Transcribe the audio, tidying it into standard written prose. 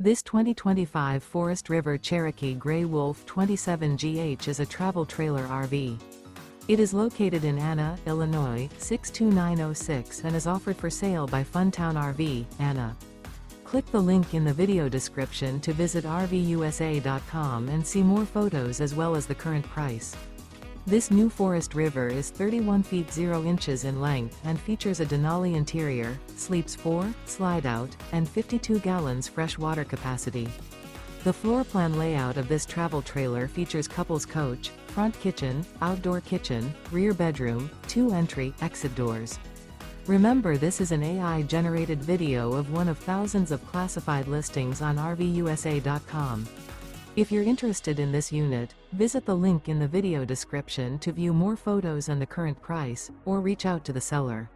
This 2025 Forest River Cherokee Grey Wolf 27GH is a travel trailer RV. It is located in Anna, Illinois, 62906 and is offered for sale by Funtown RV, Anna. Click the link in the video description to visit RVUSA.com and see more photos as well as the current price. This new Forest River is 31 feet 0 inches in length and features a DENALI interior, sleeps 4, slide-out, and 52 gallons fresh water capacity. The floor plan layout of this travel trailer features couples coach, front kitchen, outdoor kitchen, rear bedroom, 2 entry/exit doors. Remember, this is an AI-generated video of one of thousands of classified listings on RVUSA.com. If you're interested in this unit, visit the link in the video description to view more photos and the current price, or reach out to the seller.